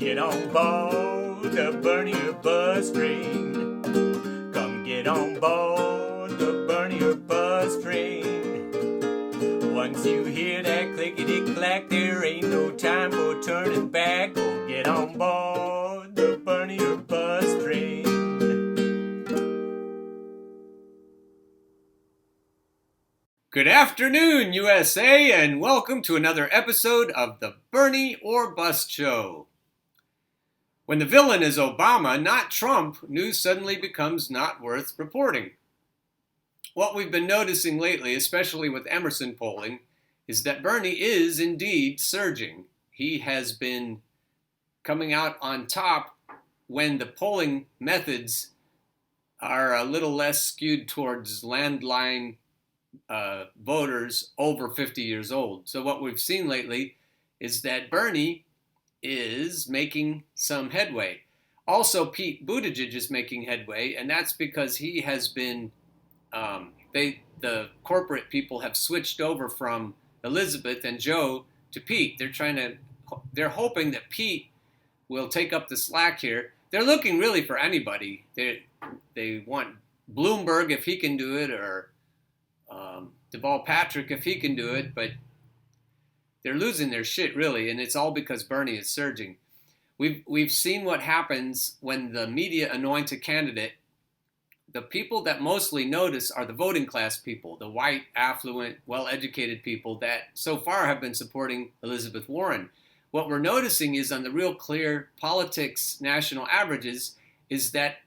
get on board the Bernier bus train. Come get on board the Bernier bus train. Once you hear that clickety-clack, there ain't no time for turning back. Oh, get on board the Bernier bus train. Good afternoon, USA, and welcome to another episode of the Bernie or Bust Show. When the villain is Obama, not Trump, news suddenly becomes not worth reporting. What we've been noticing lately, especially with Emerson polling, is that Bernie is indeed surging. He has been coming out on top when the polling methods are a little less skewed towards landline voters over 50 years old. So what we've seen lately is that Bernie is making some headway. Also, Pete Buttigieg is making headway, and that's because he has been, the corporate people have switched over from Elizabeth and Joe to Pete. They're hoping that Pete will take up the slack here. They're looking really for anybody. They want Bloomberg if he can do it, or Deval Patrick if he can do it, but they're losing their shit really, and it's all because Bernie is surging. We've seen what happens when the media anoint a candidate. The people that mostly notice are the voting class people, the white, affluent, well-educated people that so far have been supporting Elizabeth Warren. What we're noticing is on the Real Clear Politics national averages is that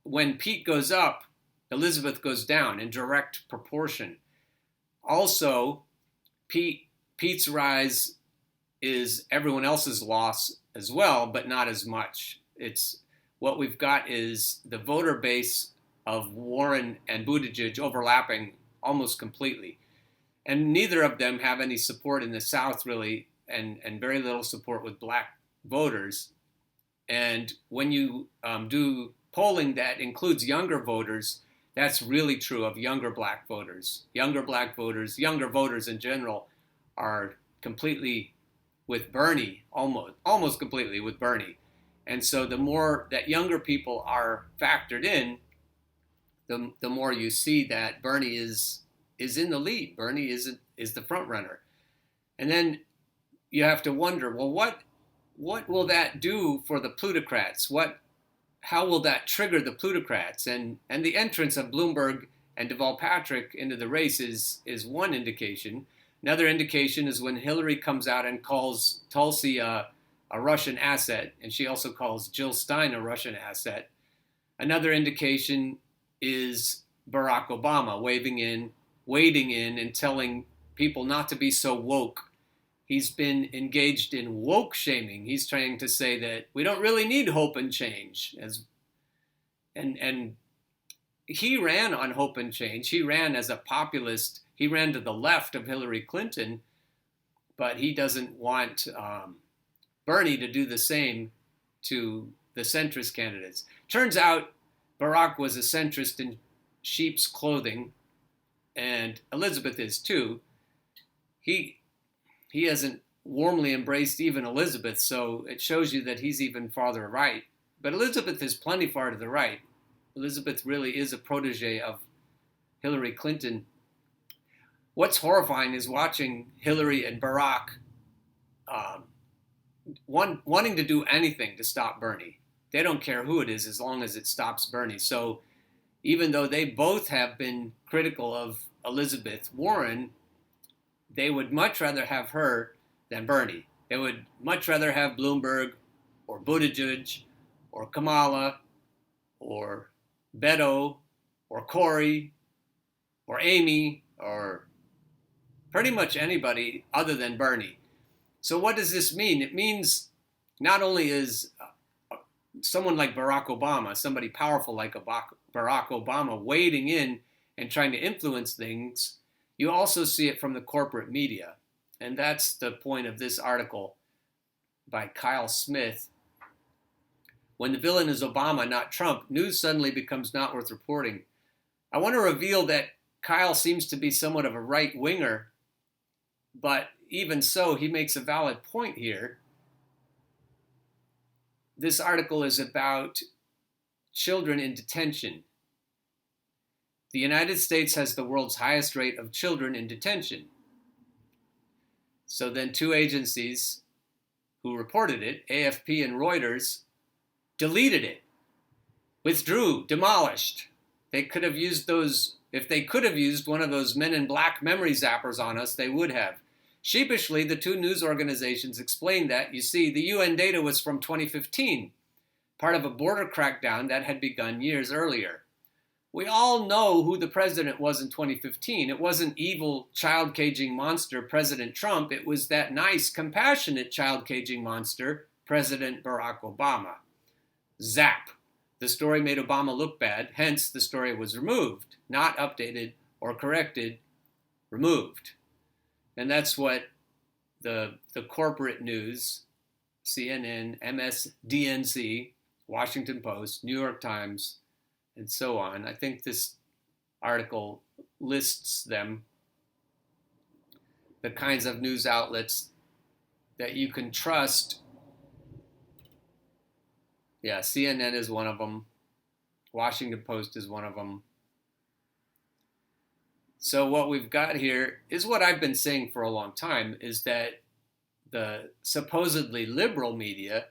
when Pete goes up, Elizabeth goes down in direct proportion. Also, Pete's rise is everyone else's loss as well, but not as much. It's what we've got is the voter base of Warren and Buttigieg overlapping almost completely. And neither of them have any support in the South really, and very little support with black voters. And when you do polling that includes younger voters, that's really true of younger black voters. Younger black voters, younger voters in general, are completely with Bernie, almost completely with Bernie. And so the more that younger people are factored in, the more you see that Bernie is in the lead. Bernie is the front runner. And then you have to wonder, well, what will that do for the plutocrats? How will that trigger the plutocrats? And the entrance of Bloomberg and Deval Patrick into the race is one indication. Another indication is when Hillary comes out and calls Tulsi a Russian asset, and she also calls Jill Stein a Russian asset. Another indication is Barack Obama wading in and telling people not to be so woke. He's been engaged in woke shaming. He's trying to say that we don't really need hope and change. And he ran on hope and change. He ran as a populist. He ran to the left of Hillary Clinton, but he doesn't want Bernie to do the same to the centrist candidates. Turns out Barack was a centrist in sheep's clothing, and Elizabeth is too. He hasn't warmly embraced even Elizabeth, so it shows you that he's even farther right. But Elizabeth is plenty far to the right. Elizabeth really is a protege of Hillary Clinton. What's horrifying is watching Hillary and Barack wanting to do anything to stop Bernie. They don't care who it is as long as it stops Bernie. So even though they both have been critical of Elizabeth Warren, they would much rather have her than Bernie. They would much rather have Bloomberg or Buttigieg or Kamala or Beto or Cory or Amy or pretty much anybody other than Bernie. So what does this mean? It means not only is someone like Barack Obama, somebody powerful like Barack Obama, wading in and trying to influence things, you also see it from the corporate media. And that's the point of this article by Kyle Smith. When the villain is Obama, not Trump, news suddenly becomes not worth reporting. I want to reveal that Kyle seems to be somewhat of a right-winger, but even so, he makes a valid point here. this article is about children in detention. The United States has the world's highest rate of children in detention. So then two agencies who reported it, AFP and Reuters, deleted it, withdrew, demolished. They could have used those, if they could have used one of those Men in Black memory zappers on us, they would have. Sheepishly, the two news organizations explained that, you see, the UN data was from 2015, part of a border crackdown that had begun years earlier. We all know who the president was in 2015. It wasn't evil, child-caging monster President Trump. It was that nice, compassionate child-caging monster, President Barack Obama. Zap. The story made Obama look bad, hence the story was removed, not updated or corrected, removed. And that's what the corporate news, CNN, MSDNC, Washington Post, New York Times, and so on. I think this article lists them, the kinds of news outlets that you can trust. Yeah, CNN is one of them. Washington Post is one of them. So what we've got here is what I've been saying for a long time, is that the supposedly liberal media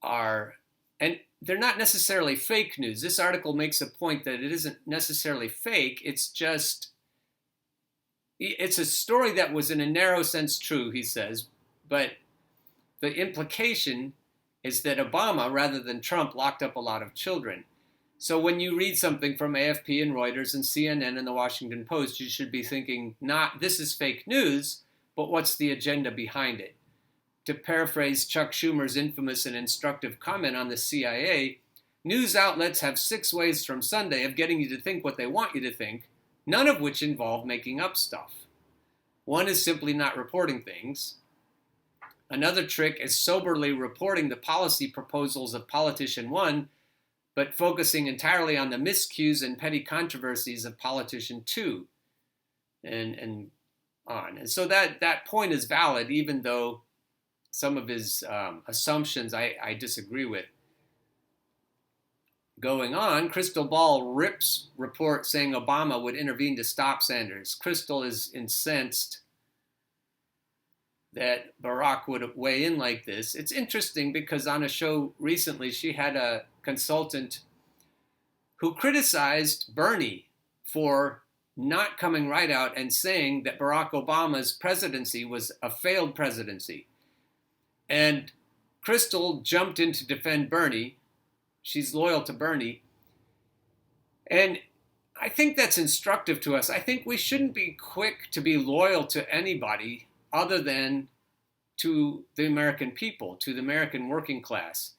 are, and they're not necessarily fake news. This article makes a point that it isn't necessarily fake. It's just, it's a story that was in a narrow sense true, he says, but the implication is that Obama, rather than Trump, locked up a lot of children. So when you read something from AFP and Reuters and CNN and the Washington Post, you should be thinking, not this is fake news, but what's the agenda behind it? To paraphrase Chuck Schumer's infamous and instructive comment on the CIA, news outlets have 6 ways from Sunday of getting you to think what they want you to think, none of which involve making up stuff. One is simply not reporting things. Another trick is soberly reporting the policy proposals of politician 1, but focusing entirely on the miscues and petty controversies of politician 2, and on. And so that point is valid, even though some of his assumptions I disagree with. Going on, Crystal Ball rips report saying Obama would intervene to stop Sanders. Crystal is incensed that Barack would weigh in like this. It's interesting because on a show recently, she had a consultant who criticized Bernie for not coming right out and saying that Barack Obama's presidency was a failed presidency. And Crystal jumped in to defend Bernie. She's loyal to Bernie. And I think that's instructive to us. I think we shouldn't be quick to be loyal to anybody other than to the American people, to the American working class.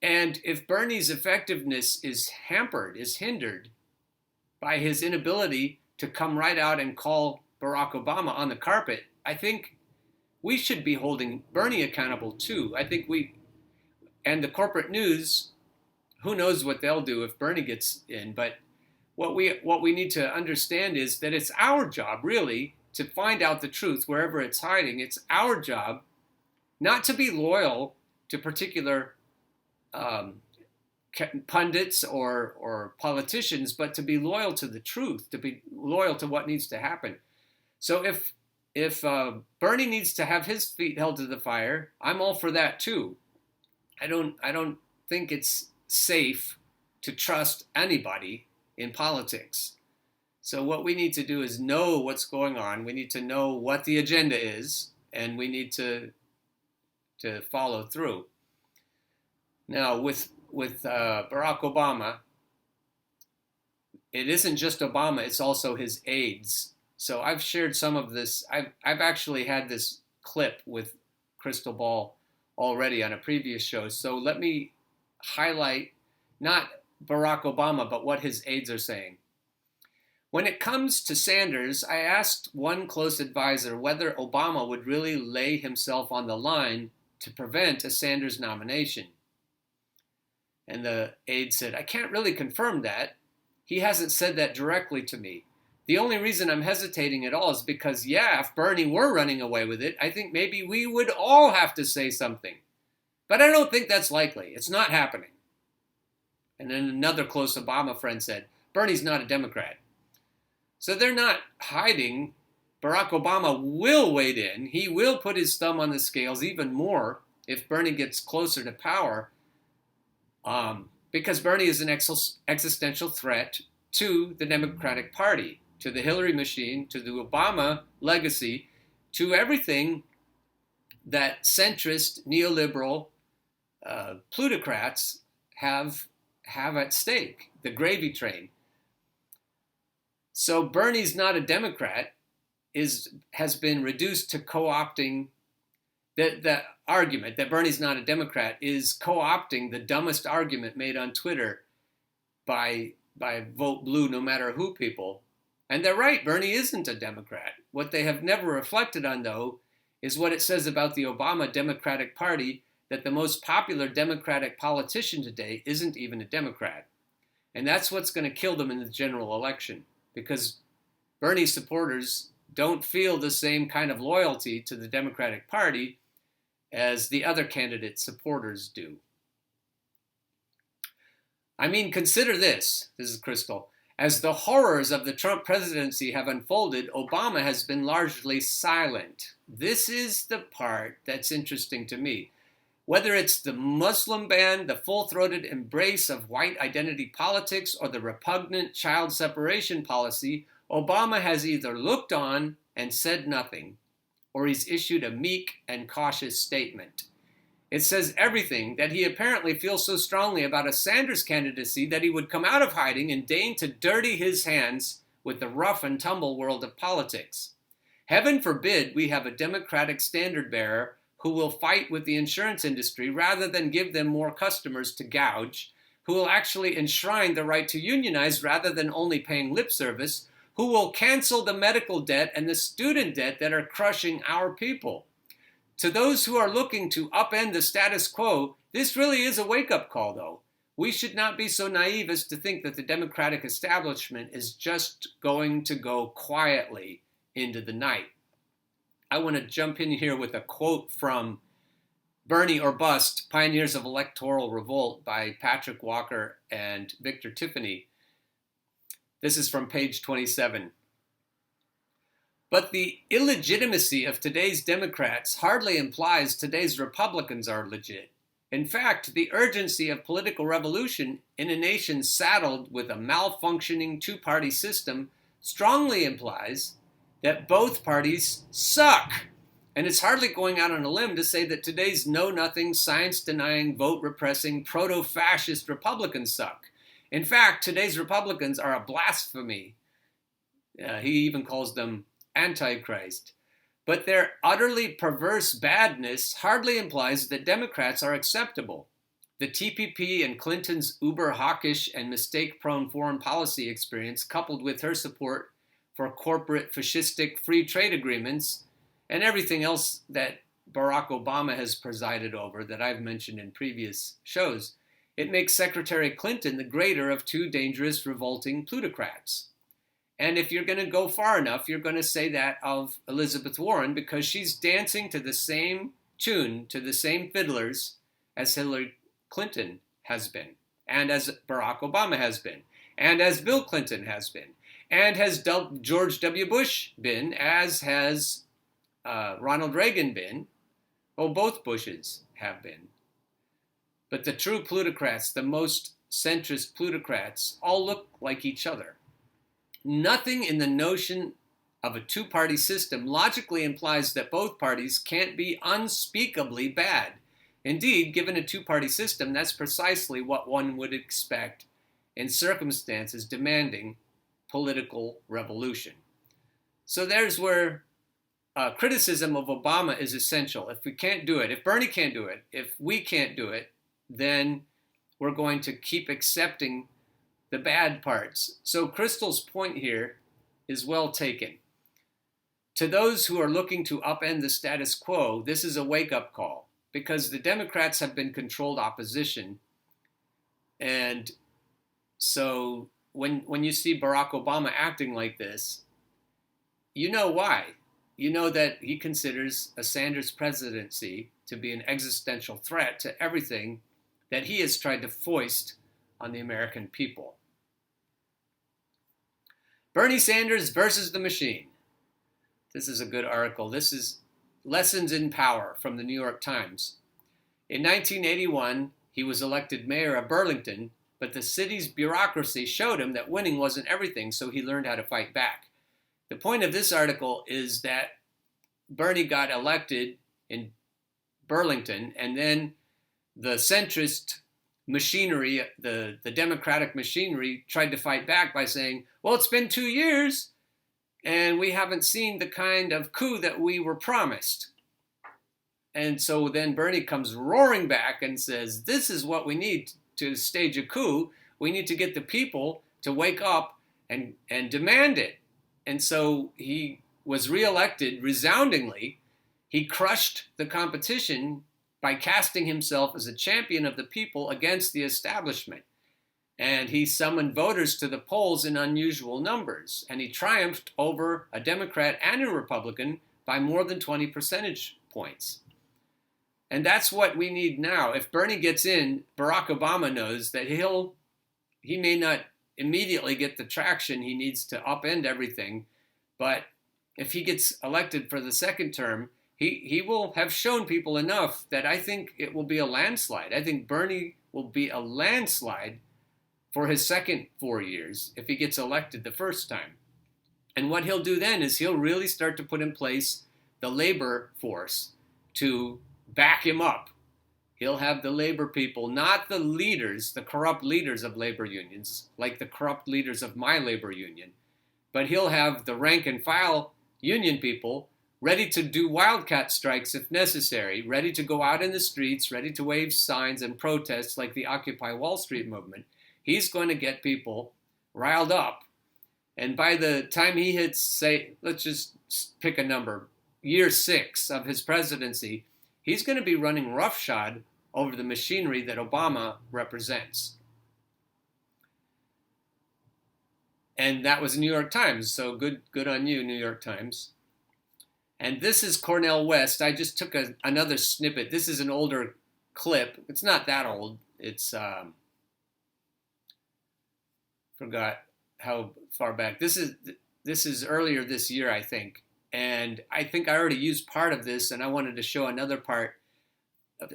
And if Bernie's effectiveness is hampered, is hindered by his inability to come right out and call Barack Obama on the carpet, I think we should be holding Bernie accountable too. I think and the corporate news, who knows what they'll do if Bernie gets in, but what we need to understand is that it's our job, really, to find out the truth wherever it's hiding. It's our job not to be loyal to particular pundits or politicians, but to be loyal to the truth, to be loyal to what needs to happen. So if Bernie needs to have his feet held to the fire, I'm all for that too. I don't think it's safe to trust anybody in politics. So what we need to do is know what's going on. We need to know what the agenda is, and we need to follow through. Now, with Barack Obama, it isn't just Obama, it's also his aides. So I've shared some of this. I've actually had this clip with Crystal Ball already on a previous show. So let me highlight not Barack Obama, but what his aides are saying. When it comes to Sanders, I asked one close advisor whether Obama would really lay himself on the line to prevent a Sanders nomination. And the aide said, I can't really confirm that. He hasn't said that directly to me. The only reason I'm hesitating at all is because, yeah, if Bernie were running away with it, I think maybe we would all have to say something. But I don't think that's likely. It's not happening. And then another close Obama friend said, Bernie's not a Democrat. So they're not hiding. Barack Obama will wade in. He will put his thumb on the scales even more if Bernie gets closer to power, because Bernie is an existential threat to the Democratic Party, to the Hillary machine, to the Obama legacy, to everything that centrist, neoliberal plutocrats have at stake, the gravy train. So Bernie's not a Democrat has been reduced to co-opting the argument that Bernie's not a Democrat is co-opting the dumbest argument made on Twitter by vote blue no matter who people. And they're right, Bernie isn't a Democrat. What they have never reflected on, though, is what it says about the Obama Democratic Party, that the most popular Democratic politician today isn't even a Democrat. And that's what's going to kill them in the general election, because Bernie supporters don't feel the same kind of loyalty to the Democratic Party as the other candidate supporters do. I mean, consider this. This is Crystal. As the horrors of the Trump presidency have unfolded, Obama has been largely silent. This is the part that's interesting to me. Whether it's the Muslim ban, the full-throated embrace of white identity politics, or the repugnant child separation policy, Obama has either looked on and said nothing, or he's issued a meek and cautious statement. It says everything that he apparently feels so strongly about a Sanders candidacy that he would come out of hiding and deign to dirty his hands with the rough and tumble world of politics. Heaven forbid we have a Democratic standard bearer who will fight with the insurance industry rather than give them more customers to gouge, who will actually enshrine the right to unionize rather than only paying lip service, who will cancel the medical debt and the student debt that are crushing our people. To those who are looking to upend the status quo, this really is a wake-up call, though. We should not be so naive as to think that the Democratic establishment is just going to go quietly into the night. I want to jump in here with a quote from Bernie or Bust, Pioneers of Electoral Revolt by Patrick Walker and Victor Tiffany. This is from page 27. But the illegitimacy of today's Democrats hardly implies today's Republicans are legit. In fact, the urgency of political revolution in a nation saddled with a malfunctioning two-party system strongly implies that both parties suck. And it's hardly going out on a limb to say that today's know-nothing, science-denying, vote-repressing, proto-fascist Republicans suck. In fact, today's Republicans are a blasphemy. He even calls them Antichrist. But their utterly perverse badness hardly implies that Democrats are acceptable. The TPP and Clinton's uber-hawkish and mistake-prone foreign policy experience, coupled with her support for corporate fascistic free trade agreements and everything else that Barack Obama has presided over that I've mentioned in previous shows, it makes Secretary Clinton the greater of two dangerous, revolting plutocrats. And if you're going to go far enough, you're going to say that of Elizabeth Warren, because she's dancing to the same tune, to the same fiddlers as Hillary Clinton has been, and as Barack Obama has been, and as Bill Clinton has been, and has George W. Bush been, as has Ronald Reagan been. Oh, both Bushes have been. But the true plutocrats, the most centrist plutocrats, all look like each other. Nothing in the notion of a two-party system logically implies that both parties can't be unspeakably bad. Indeed, given a two-party system, that's precisely what one would expect in circumstances demanding political revolution. So there's where criticism of Obama is essential. If we can't do it, if Bernie can't do it, if we can't do it, then we're going to keep accepting the bad parts. So Crystal's point here is well taken. To those who are looking to upend the status quo, this is a wake-up call, because the Democrats have been controlled opposition. And so when you see Barack Obama acting like this, you know why. you know that he considers a Sanders presidency to be an existential threat to everything that he has tried to foist on the American people. Bernie Sanders versus the machine. This is a good article. This is Lessons in Power from the New York Times. In 1981, he was elected mayor of Burlington, but the city's bureaucracy showed him that winning wasn't everything, so he learned how to fight back. The point of this article is that Bernie got elected in Burlington, and then the centrist machinery, the Democratic machinery, tried to fight back by saying, well, it's been 2 years, and we haven't seen the kind of coup that we were promised. And so then Bernie comes roaring back and says, this is what we need to stage a coup. We need to get the people to wake up and demand it. And so he was reelected resoundingly. He crushed the competition by casting himself as a champion of the people against the establishment. And he summoned voters to the polls in unusual numbers. And he triumphed over a Democrat and a Republican by more than 20 percentage points. And that's what we need now. If Bernie gets in, Barack Obama knows that he may not immediately get the traction he needs to upend everything. But if he gets elected for the second term, he will have shown people enough that I think it will be a landslide. I think Bernie will be a landslide for his second 4 years if he gets elected the first time. And what he'll do then is he'll really start to put in place the labor force to back him up. He'll have the labor people, not the leaders, the corrupt leaders of labor unions, like the corrupt leaders of my labor union, but he'll have the rank and file union people ready to do wildcat strikes if necessary, ready to go out in the streets, ready to wave signs and protest like the Occupy Wall Street movement. He's going to get people riled up. And by the time he hits, say, let's just pick a number, year 6 of his presidency, he's going to be running roughshod over the machinery that Obama represents. And that was New York Times, so good on you, New York Times. And this is Cornel West. I just took another snippet. This is an older clip. It's not that old. It's, forgot how far back. This is earlier this year, I think. And I think I already used part of this, and I wanted to show another part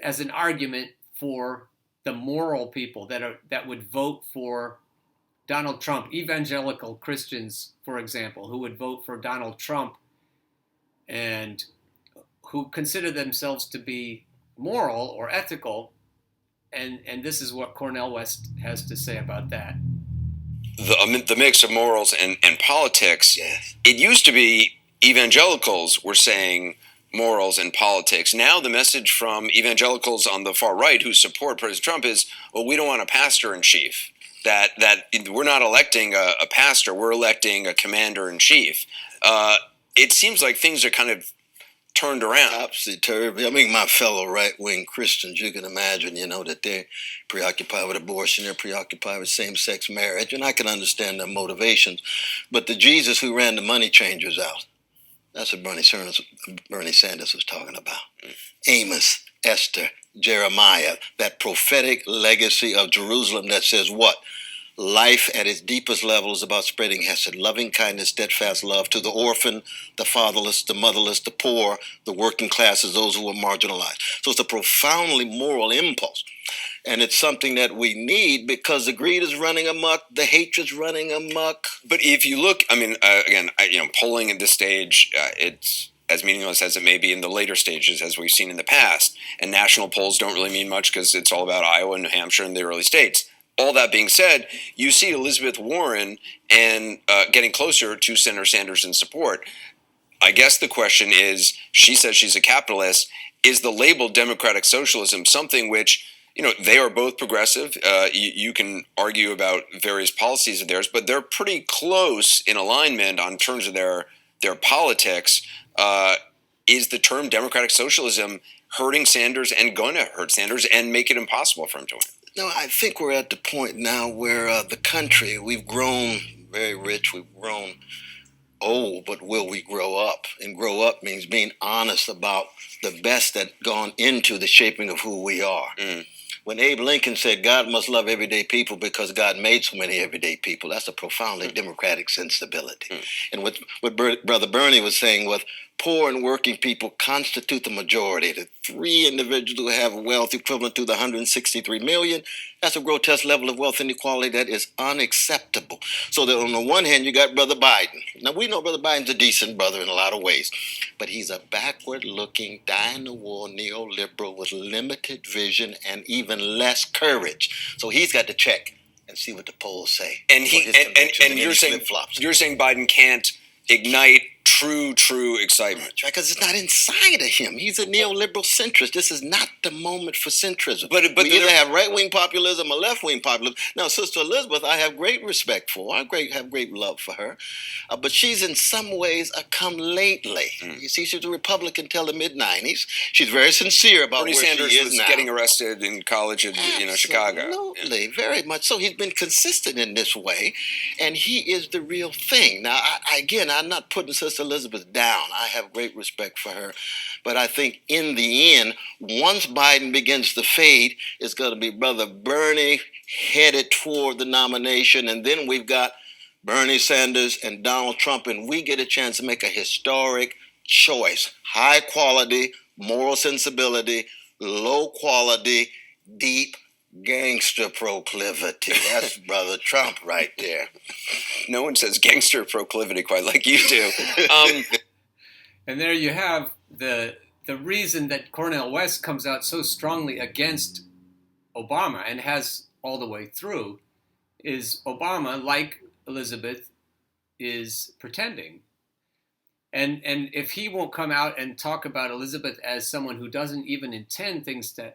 as an argument for the moral people that would vote for Donald Trump, evangelical Christians, for example, who would vote for Donald Trump and who consider themselves to be moral or ethical. And this is what Cornel West has to say about that. The mix of morals and politics, yes. It used to be evangelicals were saying morals and politics. Now the message from evangelicals on the far right who support President Trump is, well, we don't want a pastor-in-chief. That we're not electing a pastor, we're electing a commander-in-chief. It seems like things are kind of turned around. Absolutely terribly. I mean, my fellow right-wing Christians, you can imagine, that they're preoccupied with abortion, they're preoccupied with same-sex marriage, and I can understand their motivations. But the Jesus who ran the money changers out, that's what Bernie Sanders was talking about. Amos, Esther, Jeremiah, that prophetic legacy of Jerusalem that says what? Life at its deepest level is about spreading hesed, loving kindness, steadfast love to the orphan, the fatherless, the motherless, the poor, the working classes, those who are marginalized. So it's a profoundly moral impulse. And it's something that we need because the greed is running amok, the hatred's running amok. But if you look, polling at this stage, it's as meaningless as it may be in the later stages, as we've seen in the past. And national polls don't really mean much because it's all about Iowa and New Hampshire and the early states. All that being said, you see Elizabeth Warren and getting closer to Senator Sanders in support. I guess the question is, she says she's a capitalist. Is the label democratic socialism something which, they are both progressive. You can argue about various policies of theirs, but they're pretty close in alignment on terms of their politics. Is the term democratic socialism hurting Sanders and going to hurt Sanders and make it impossible for him to win? No, I think we're at the point now where the country, we've grown very rich, we've grown old, but will we grow up? And grow up means being honest about the best that gone into the shaping of who we are. When Abe Lincoln said God must love everyday people because God made so many everyday people, that's a profoundly democratic sensibility. And what Brother Bernie was saying was, poor and working people constitute the majority. The 3 individuals who have wealth equivalent to the 163 million, that's a grotesque level of wealth inequality that is unacceptable. So that on the one hand, you got Brother Biden. Now, we know Brother Biden's a decent brother in a lot of ways, but he's a backward-looking, die-in-the-war neoliberal with limited vision and even less courage. So he's got to check and see what the polls say. And you're saying Biden can't ignite true excitement. Because it's not inside of him. He's a neoliberal centrist. This is not the moment for centrism. But we either have right-wing populism or left-wing populism. Now, Sister Elizabeth, I have great respect for. I have great love for her. But she's in some ways a come lately. You see, she was a Republican till the mid-'90s. She's very sincere about Bernie where Sanders she is was now. Getting arrested in college in Chicago. Absolutely, very much so. He's been consistent in this way, and he is the real thing. Now, I'm not putting Sister Elizabeth down. I have great respect for her. But I think in the end, once Biden begins to fade, it's going to be Brother Bernie headed toward the nomination. And then we've got Bernie Sanders and Donald Trump. And we get a chance to make a historic choice. High quality, moral sensibility, low quality, deep gangster proclivity. That's Brother Trump right there. No one says gangster proclivity quite like you do. And there you have the reason that Cornel West comes out so strongly against Obama and has all the way through is Obama, like Elizabeth, is pretending. And if he won't come out and talk about Elizabeth as someone who doesn't even intend things to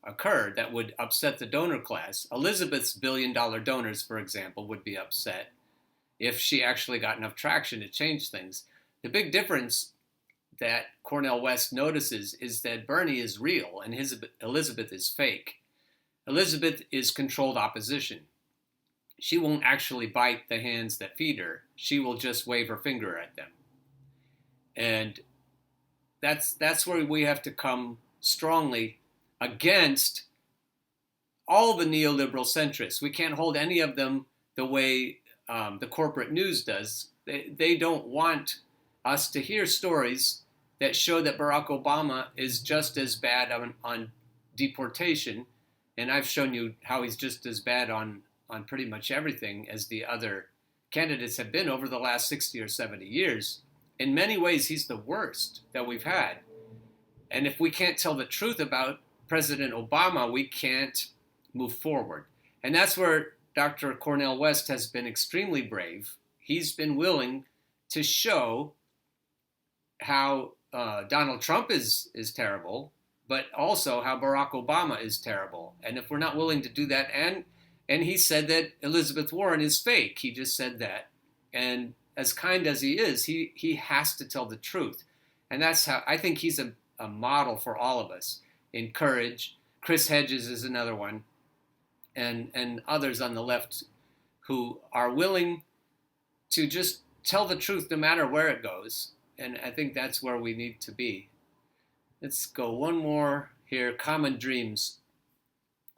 occur that would upset the donor class. Elizabeth's $1 billion donors, for example, would be upset if she actually got enough traction to change things. The big difference that Cornel West notices is that Bernie is real and Elizabeth is fake. Elizabeth is controlled opposition. She won't actually bite the hands that feed her. She will just wave her finger at them. And that's where we have to come strongly against all the neoliberal centrists. We can't hold any of them the way the corporate news does. They don't want us to hear stories that show that Barack Obama is just as bad on deportation, and I've shown you how he's just as bad on pretty much everything as the other candidates have been over the last 60 or 70 years. In many ways, he's the worst that we've had. And if we can't tell the truth about President Obama, we can't move forward. And that's where Dr. Cornel West has been extremely brave. He's been willing to show how Donald Trump is terrible, but also how Barack Obama is terrible. And if we're not willing to do that, and he said that Elizabeth Warren is fake. He just said that. And as kind as he is, he has to tell the truth. And that's how I think he's a model for all of us in courage. Chris Hedges is another one, and others on the left who are willing to just tell the truth no matter where it goes. And I think that's where we need to be. Let's go one more here. Common Dreams.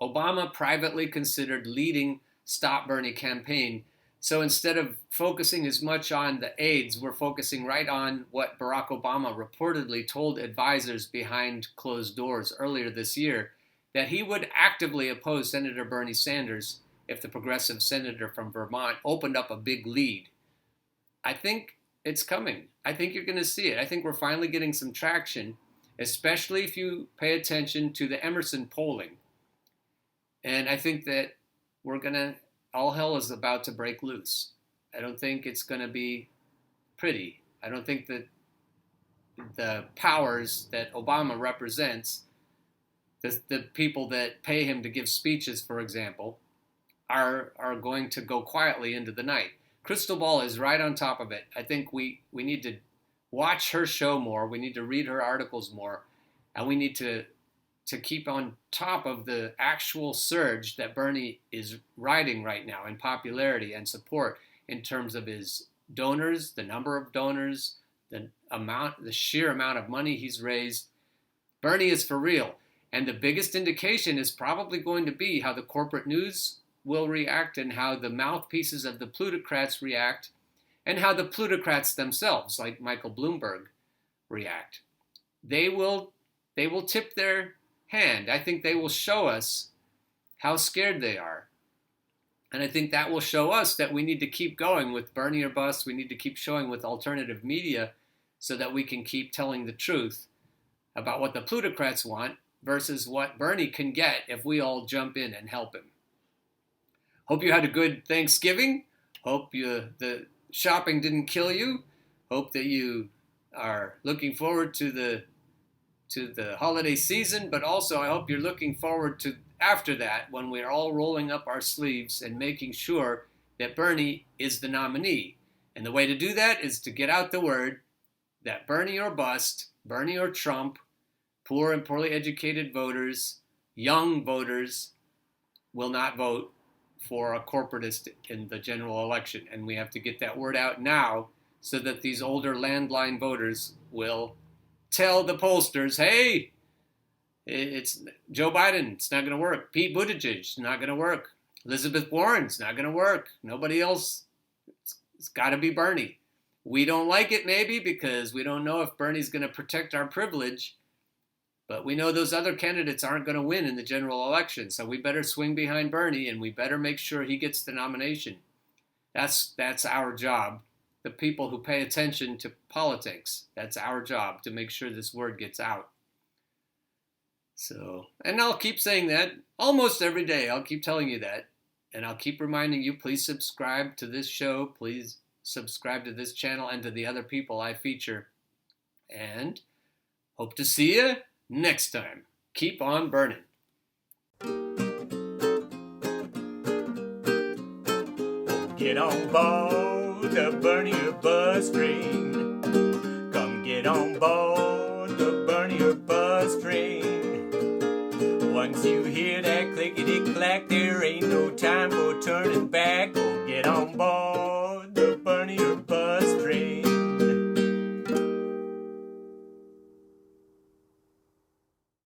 Obama privately considered leading Stop Bernie campaign. So instead of focusing as much on the aides, we're focusing right on what Barack Obama reportedly told advisors behind closed doors earlier this year, that he would actively oppose Senator Bernie Sanders if the progressive senator from Vermont opened up a big lead. I think it's coming. I think you're going to see it. I think we're finally getting some traction, especially if you pay attention to the Emerson polling. And I think that all hell is about to break loose. I don't think it's going to be pretty. I don't think that the powers that Obama represents, the people that pay him to give speeches, for example, are going to go quietly into the night. Crystal Ball is right on top of it. I think we need to watch her show more. We need to read her articles more. And we need to keep on top of the actual surge that Bernie is riding right now in popularity and support in terms of his donors, the number of donors, the sheer amount of money he's raised. Bernie is for real. And the biggest indication is probably going to be how the corporate news will react and how the mouthpieces of the plutocrats react and how the plutocrats themselves, like Michael Bloomberg, react. They will tip their hand. I think they will show us how scared they are. And I think that will show us that we need to keep going with Bernie or Bust. We need to keep showing with alternative media so that we can keep telling the truth about what the plutocrats want versus what Bernie can get if we all jump in and help him. Hope you had a good Thanksgiving. Hope the shopping didn't kill you. Hope that you are looking forward to the holiday season, but also I hope you're looking forward to after that when we're all rolling up our sleeves and making sure that Bernie is the nominee. And the way to do that is to get out the word that Bernie or Bust, Bernie or Trump, poor and poorly educated voters, young voters will not vote for a corporatist in the general election. And we have to get that word out now so that these older landline voters will tell the pollsters, hey, it's Joe Biden, it's not going to work. Pete Buttigieg, it's not going to work. Elizabeth Warren, it's not going to work. Nobody else, it's got to be Bernie. We don't like it maybe because we don't know if Bernie's going to protect our privilege, but we know those other candidates aren't going to win in the general election, so we better swing behind Bernie and we better make sure he gets the nomination. That's our job. The people who pay attention to politics, that's our job to make sure this word gets out. So, and I'll keep saying that almost every day. I'll keep telling you that. And I'll keep reminding you, please subscribe to this show. Please subscribe to this channel and to the other people I feature. And hope to see you next time. Keep on burning. Get on board the Bernie or Bust train. Come get on board the Bernie or Bust train. Once you hear that clickety-clack, there ain't no time for turning back. Go get on board